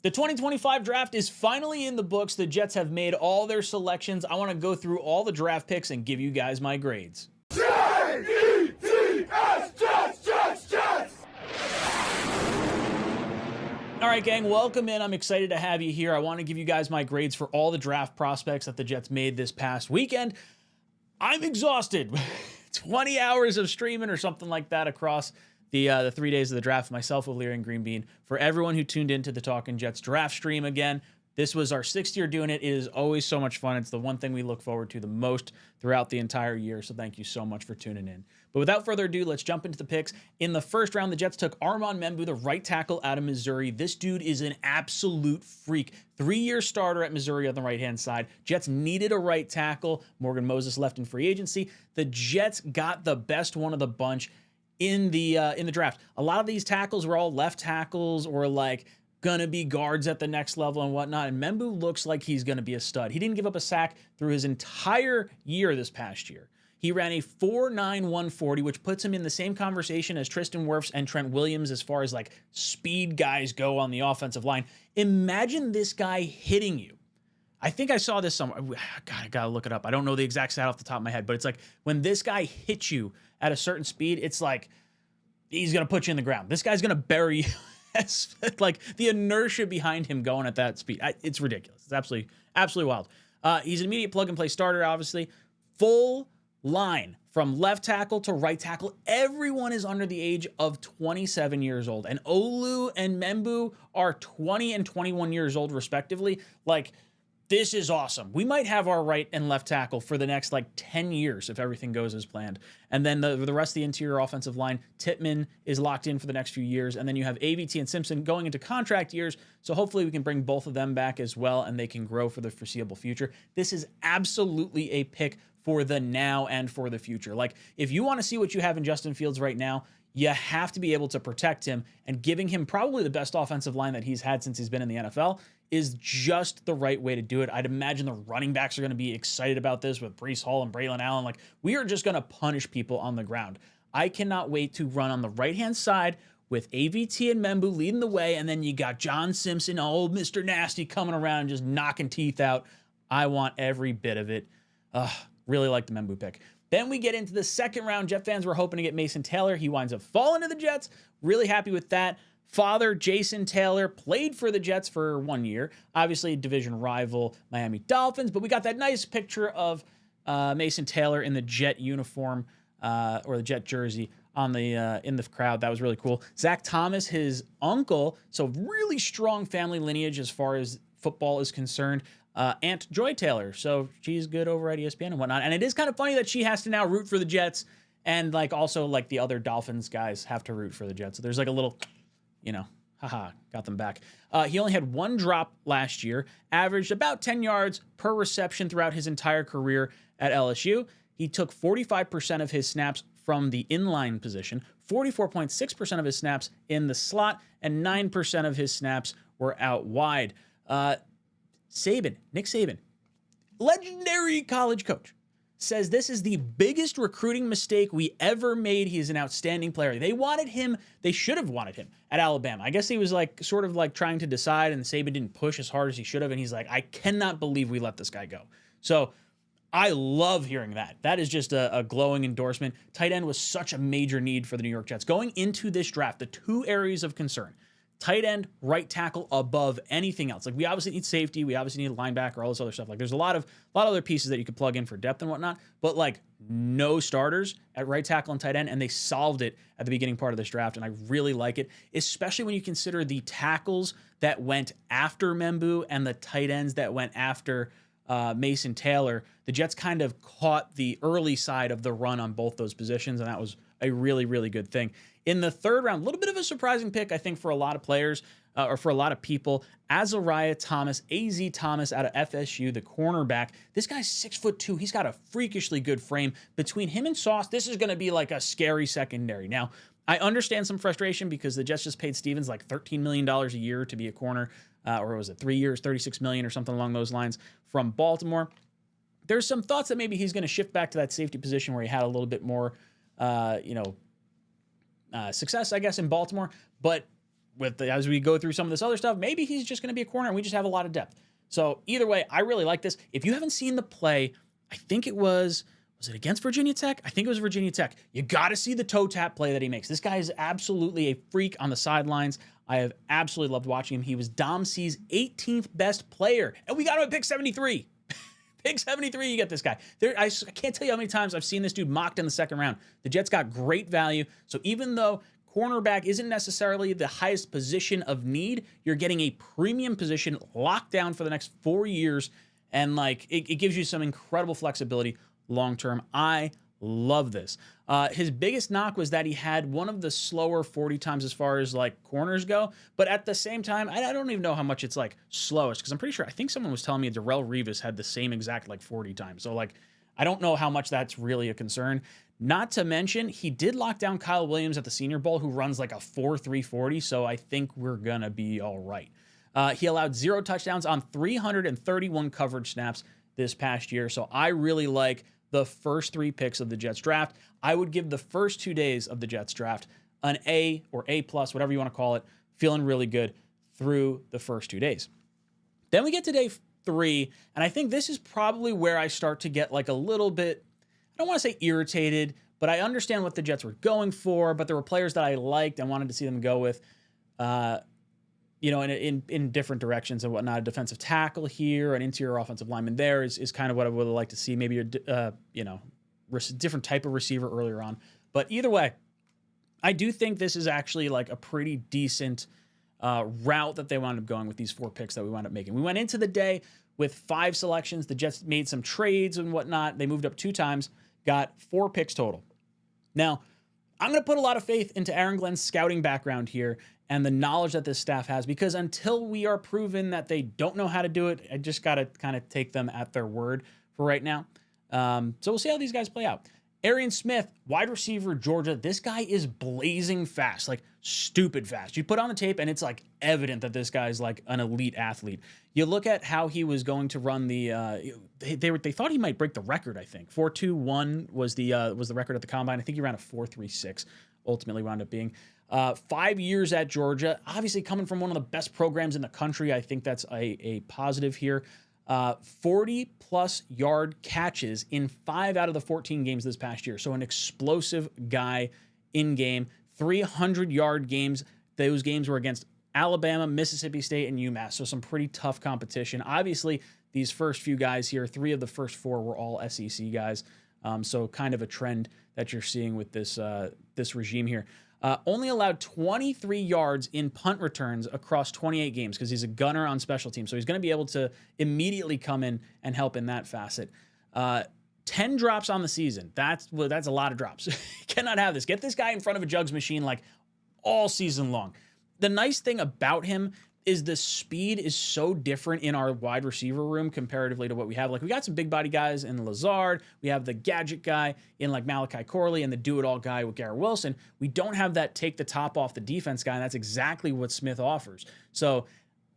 The 2025 draft is finally in the books. The Jets have made all their selections. I want to go through all the draft picks and give you guys my grades. Jets! All right, gang, welcome in. I'm excited to have you here. I want to give you guys my grades for all the draft prospects that the Jets made this past weekend. I'm exhausted. 20 hours of streaming or something like that across the 3 days of the draft, myself, O'Leary, and Green Bean. For everyone who tuned into the Talkin' Jets draft stream again, this was our 6th year doing it. It is always so much fun. It's the one thing we look forward to the most throughout the entire year, so thank you so much for tuning in. But without further ado, let's jump into the picks. In the first round, the Jets took Armand Membou, the right tackle out of Missouri. This dude is an absolute freak. 3-year starter at Missouri on the right-hand side. Jets needed a right tackle. Morgan Moses left in free agency. The Jets got the best one of the bunch in the draft. A lot of these tackles were all left tackles or like gonna be guards at the next level and whatnot, and Membou looks like he's gonna be a stud. He didn't give up a sack through his entire year this past year. He ran a 4.9 140, which puts him in the same conversation as Tristan Wirfs and Trent Williams as far as like speed guys go on the offensive line. Imagine this guy hitting you. I think I saw this somewhere. God, I gotta look it up. I don't know the exact stat off the top of my head, but it's like when this guy hits you at a certain speed, it's like he's gonna put you in the ground. This guy's gonna bury you. Like the inertia behind him going at that speed, it's ridiculous. It's absolutely wild. He's an immediate plug-and-play starter, obviously. Full line from left tackle to right tackle. Everyone is under the age of 27 years old, and Olu and Membou are 20 and 21 years old, respectively. Like, this is awesome. We might have our right and left tackle for the next like 10 years if everything goes as planned. And then the rest of the interior offensive line, Tippmann is locked in for the next few years. And then you have AVT and Simpson going into contract years. So hopefully we can bring both of them back as well and they can grow for the foreseeable future. This is absolutely a pick for the now and for the future. Like, if you want to see what you have in Justin Fields right now, you have to be able to protect him, and giving him probably the best offensive line that he's had since he's been in the NFL is just the right way to do it. I'd imagine the running backs are going to be excited about this with Breece Hall and Braylon Allen. Like, we are just going to punish people on the ground. I cannot wait to run on the right-hand side with AVT and Membou leading the way, and then you got John Simpson, old Mr. Nasty, coming around and just knocking teeth out. I want every bit of it. Really like the Membou pick. Then we get into the second round. Jet fans were hoping to get Mason Taylor. He winds up falling to the Jets. Really happy with that. Father, Jason Taylor, played for the Jets for 1 year. Obviously, division rival Miami Dolphins. But we got that nice picture of Mason Taylor in the Jet uniform or the Jet jersey on the in the crowd. That was really cool. Zach Thomas, his uncle, so really strong family lineage as far as football is concerned. Aunt Joy Taylor, so she's good over at ESPN and whatnot. And it is kind of funny that she has to now root for the Jets, and like also like the other Dolphins guys have to root for the Jets. So there's like a little, haha, got them back. He only had 1 drop last year, averaged about 10 yards per reception throughout his entire career at LSU. He took 45% of his snaps from the inline position, 44.6% of his snaps in the slot, and 9% of his snaps were out wide. Nick Saban, legendary college coach, says this is the biggest recruiting mistake we ever made. He is an outstanding player. They should have wanted him at Alabama. I guess he was like sort of like trying to decide, and Saban didn't push as hard as he should have, and he's like, I cannot believe we let this guy go. So I love hearing that. That is just a glowing endorsement. Tight end was such a major need for the New York Jets. Going into this draft, the 2 areas of concern: tight end, right tackle above anything else. Like, we obviously need safety, we obviously need a linebacker, all this other stuff. Like, there's a lot of other pieces that you could plug in for depth and whatnot, but like no starters at right tackle and tight end, and they solved it at the beginning part of this draft, and I really like it, especially when you consider the tackles that went after Membou and the tight ends that went after Mason Taylor. The Jets kind of caught the early side of the run on both those positions, and that was a really, really good thing. In the third round, a little bit of a surprising pick, I think, for a lot of players or for a lot of people. Azariah Thomas, A.Z. Thomas out of FSU, the cornerback. This guy's 6'2". He's got a freakishly good frame. Between him and Sauce, this is going to be like a scary secondary. Now, I understand some frustration because the Jets just paid Stevens like $13 million a year to be a corner, or was it 3 years, $36 million or something along those lines from Baltimore. There's some thoughts that maybe he's going to shift back to that safety position where he had a little bit more, success, I guess, in Baltimore. But as we go through some of this other stuff, maybe he's just going to be a corner and we just have a lot of depth. So either way, I really like this. If you haven't seen the play, I think it was it against Virginia Tech? I think it was Virginia Tech. You got to see the toe tap play that he makes. This guy is absolutely a freak on the sidelines. I have absolutely loved watching him. He was Dom C's 18th best player, and we got him at pick 73. Pick 73, you get this guy. I can't tell you how many times I've seen this dude mocked in the second round. The Jets got great value. So even though cornerback isn't necessarily the highest position of need, you're getting a premium position locked down for the next 4 years, and like it gives you some incredible flexibility long term. I love this. His biggest knock was that he had one of the slower 40 times as far as like corners go, but at the same time, I don't even know how much it's like slowest, because I'm pretty sure, I think someone was telling me Darrelle Revis had the same exact like 40 times. So like, I don't know how much that's really a concern. Not to mention, he did lock down Kyle Williams at the Senior Bowl, who runs like a 4.3 40, so I think we're gonna be all right. He allowed 0 touchdowns on 331 coverage snaps this past year, so I really like the first 3 picks of the Jets draft. I would give the first 2 days of the Jets draft an A or A+, whatever you want to call it, feeling really good through the first 2 days. Then we get to day 3, and I think this is probably where I start to get like a little bit, I don't want to say irritated, but I understand what the Jets were going for, but there were players that I liked and wanted to see them go with, in different directions and whatnot. A defensive tackle here, an interior offensive lineman there is kind of what I would like to see. Maybe a different type of receiver earlier on. But either way, I do think this is actually like a pretty decent route that they wound up going with these 4 picks that we wound up making. We went into the day with 5 selections. The Jets made some trades and whatnot. They moved up 2 times, got 4 picks total. Now, I'm going to put a lot of faith into Aaron Glenn's scouting background here and the knowledge that this staff has, because until we are proven that they don't know how to do it, I just got to kind of take them at their word for right now. So we'll see how these guys play out. Arian Smith, wide receiver, Georgia. This guy is blazing fast, like stupid fast. You put on the tape and it's like evident that this guy's like an elite athlete. You look at how he was going to run the, they thought he might break the record, I think. 4.21 was the record at the combine. I think he ran a 4.36, ultimately wound up being. 5 years at Georgia, obviously coming from one of the best programs in the country. I think that's a positive here. 40-plus yard catches in 5 out of the 14 games this past year. So an explosive guy in game. 300-yard games. Those games were against Alabama, Mississippi State, and UMass. So some pretty tough competition. Obviously, these first few guys here, 3 of the first 4 were all SEC guys. So kind of a trend that you're seeing with this regime here. Only allowed 23 yards in punt returns across 28 games because he's a gunner on special teams. So he's going to be able to immediately come in and help in that facet. 10 drops on the season. That's a lot of drops. Cannot have this. Get this guy in front of a jugs machine like all season long. The nice thing about him is the speed is so different in our wide receiver room comparatively to what we have. Like, we got some big body guys in Lazard. We have the gadget guy in like Malachi Corley and the do-it-all guy with Garrett Wilson. We don't have that take the top off the defense guy, and that's exactly what Smith offers. So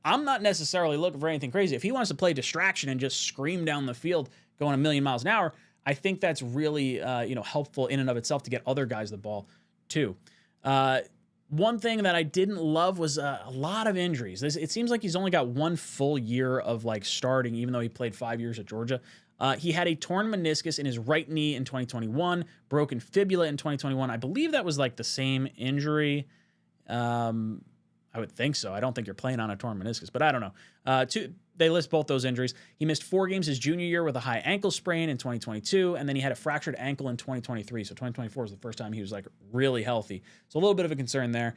I'm not necessarily looking for anything crazy. If he wants to play distraction and just scream down the field going a million miles an hour, I think that's really helpful in and of itself to get other guys the ball too. One thing that I didn't love was a lot of injuries. It seems like he's only got 1 full year of like starting, even though he played 5 years at Georgia. He had a torn meniscus in his right knee in 2021, broken fibula in 2021. I believe that was like the same injury. I would think so. I don't think you're playing on a torn meniscus, but I don't know. They list both those injuries. He missed 4 games his junior year with a high ankle sprain in 2022, and then he had a fractured ankle in 2023. So 2024 was the first time he was like really healthy. So a little bit of a concern there.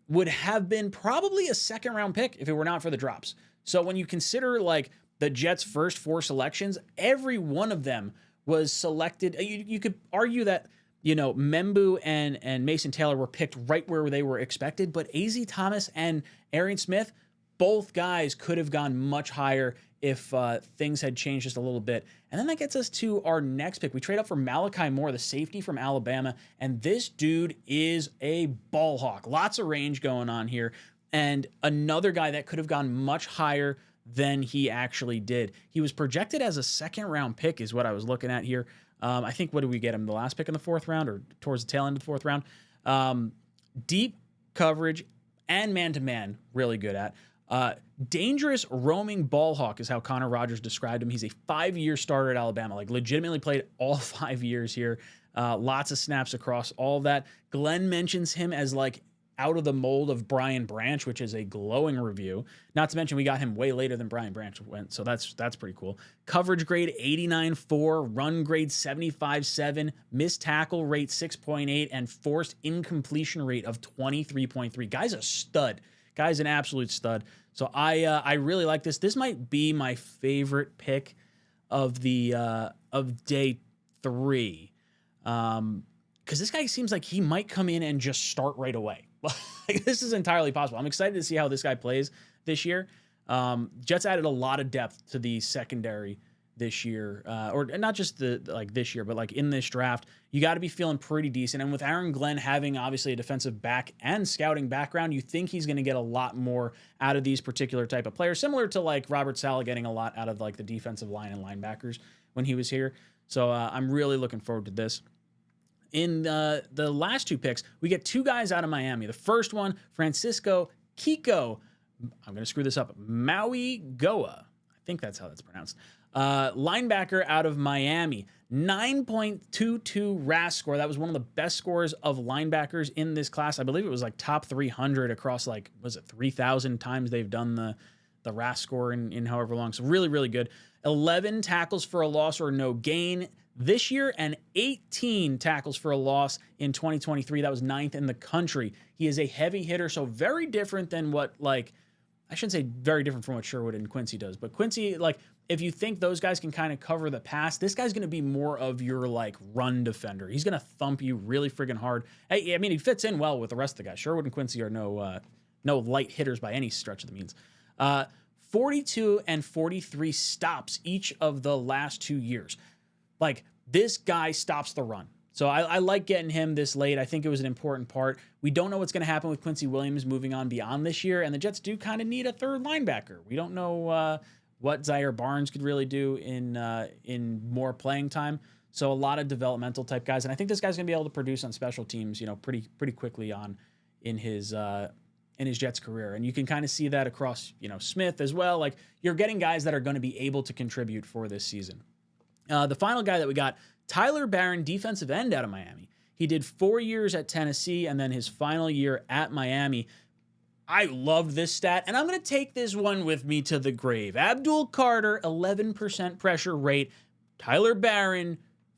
Would have been probably a 2nd-round pick if it were not for the drops. So when you consider like the Jets' first 4 selections, every one of them was selected. You could argue that, Membu and Mason Taylor were picked right where they were expected, but A.Z. Thomas and Arian Smith, both guys could have gone much higher if things had changed just a little bit. And then that gets us to our next pick. We trade up for Malachi Moore, the safety from Alabama, and this dude is a ball hawk. Lots of range going on here, and another guy that could have gone much higher than he actually did. He was projected as a 2nd-round pick is what I was looking at here. I think, what did we get him? The last pick in the 4th round or towards the tail end of the 4th round? Deep coverage, and man-to-man, really good at. Dangerous roaming ball hawk is how Connor Rogers described him. He's a 5-year starter at Alabama, like legitimately played all 5 years here. Lots of snaps across all of that. Glenn mentions him as like out of the mold of Brian Branch, which is a glowing review. Not to mention we got him way later than Brian Branch went, so that's pretty cool. Coverage grade 89.4, run grade 75.7, missed tackle rate 6.8, and forced incompletion rate of 23.3. Guy's a stud. Guy's an absolute stud. So I really like this. This might be my favorite pick of the of day 3. Because this guy seems like he might come in and just start right away. Like, this is entirely possible. I'm excited to see how this guy plays this year. Jets added a lot of depth to the secondary this year, or not just this year, but like in this draft. You got to be feeling pretty decent. And with Aaron Glenn having obviously a defensive back and scouting background, you think he's going to get a lot more out of these particular type of players, similar to like Robert Saleh getting a lot out of like the defensive line and linebackers when he was here. So I'm really looking forward to this. In the last 2 picks, we get 2 guys out of Miami. The first one, Francisco 𝐀𝐄𝐄, I'm going to screw this up, 𝐀𝐿𝐥𝐢𝐥𝐢. I think that's how that's pronounced. Linebacker out of Miami, 9.22 RAS score. That was one of the best scores of linebackers in this class. I believe it was like top 300 across like, was it 3,000 times they've done the RAS score in however long. So really, really good. 11 tackles for a loss or no gain this year, and 18 tackles for a loss in 2023. That was 9th in the country. He is a heavy hitter, so very different than what, like, I shouldn't say very different from what Sherwood and Quincy does, but Quincy, like, if you think those guys can kind of cover the pass, this guy's going to be more of your, like, run defender. He's going to thump you really friggin' hard. I mean, he fits in well with the rest of the guys. Sherwood and Quincy are no light hitters by any stretch of the means. 42 and 43 stops each of the last 2 years. Like, this guy stops the run. So I like getting him this late. I think it was an important part. We don't know what's going to happen with Quincy Williams moving on beyond this year, and the Jets do kind of need a third linebacker. We don't know what Zaire Barnes could really do in more playing time. So a lot of developmental type guys, and I think this guy's going to be able to produce on special teams, pretty quickly on in his Jets career. And you can kind of see that across, Smith as well. Like, you're getting guys that are going to be able to contribute for this season. The final guy that we got, Tyler Barron, defensive end out of Miami. He did 4 years at Tennessee and then his final year at Miami. I love this stat, and I'm going to take this one with me to the grave. Abdul Carter, 11% pressure rate. Tyler Barron,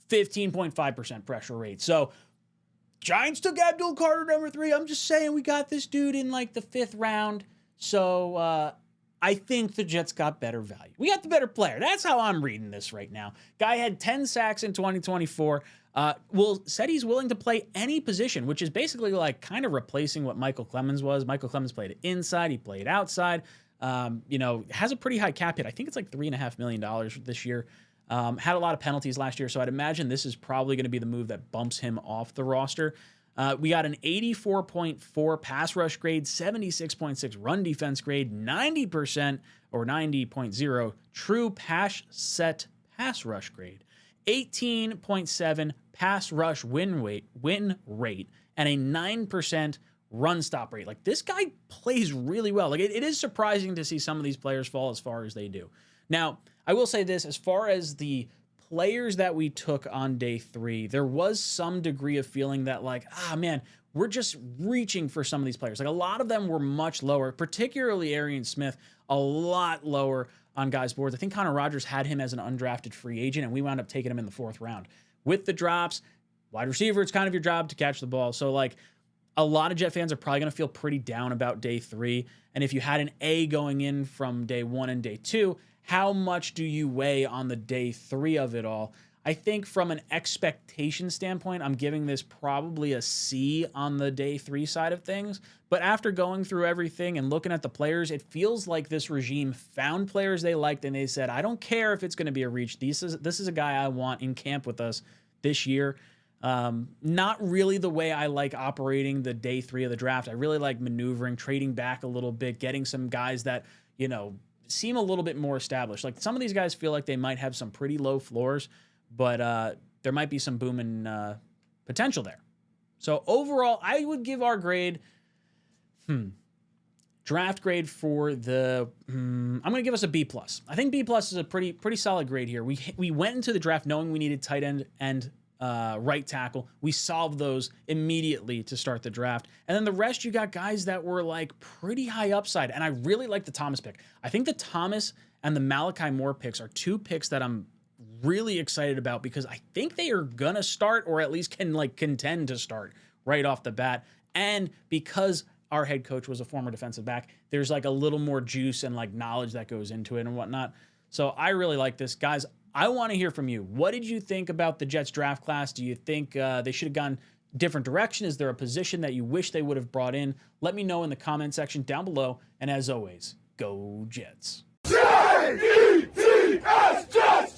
15.5% pressure rate. So Giants took Abdul Carter number 3. I'm just saying we got this dude in like the 5th round. So I think the Jets got better value. We got the better player. That's how I'm reading this right now. Guy had 10 sacks in 2024. Said he's willing to play any position, which is basically like kind of replacing what Michael Clemens was. Michael Clemens played inside. He played outside. Has a pretty high cap hit. I think it's like $3.5 million this year. Had a lot of penalties last year, so I'd imagine this is probably going to be the move that bumps him off the roster. We got an 84.4 pass rush grade, 76.6 run defense grade, 90% or 90.0 true pass set pass rush grade, 18.7 pass rush win rate, and a 9% run stop rate. Like, this guy plays really well. Like, it is surprising to see some of these players fall as far as they do. Now, I will say this, as far as the players that we took on day 3, there was some degree of feeling that like, man, we're just reaching for some of these players. Like, a lot of them were much lower, particularly Arian Smith, a lot lower on guys' boards. I think Connor Rogers had him as an undrafted free agent, and we wound up taking him in the 4th round. With the drops, wide receiver, it's kind of your job to catch the ball. So, like, a lot of Jet fans are probably going to feel pretty down about day 3. And if you had an A going in from day 1 and day 2, how much do you weigh on the day 3 of it all? I think from an expectation standpoint, I'm giving this probably a C on the day 3 side of things. But after going through everything and looking at the players, it feels like this regime found players they liked and they said, I don't care if it's going to be a reach. This is a guy I want in camp with us this year. Not really the way I like operating the day 3 of the draft. I really like maneuvering, trading back a little bit, getting some guys that, seem a little bit more established. Like, some of these guys feel like they might have some pretty low floors, but there might be some booming potential there. So overall, I would give our grade, Draft grade for the, I'm going to give us a B+. I think B+ is a pretty solid grade here. We went into the draft knowing we needed tight end and right tackle. We solved those immediately to start the draft. And then the rest, you got guys that were like pretty high upside. And I really like the Thomas pick. I think the Thomas and the Malachi Moore picks are two picks that I'm really excited about because I think they are going to start or at least can like contend to start right off the bat. And because our head coach was a former defensive back, there's like a little more juice and like knowledge that goes into it and whatnot. So I really like this. Guys, I want to hear from you. What did you think about the Jets draft class? Do you think they should have gone different direction? Is there a position that you wish they would have brought in? Let me know in the comment section down below. And as always, go Jets. Jets!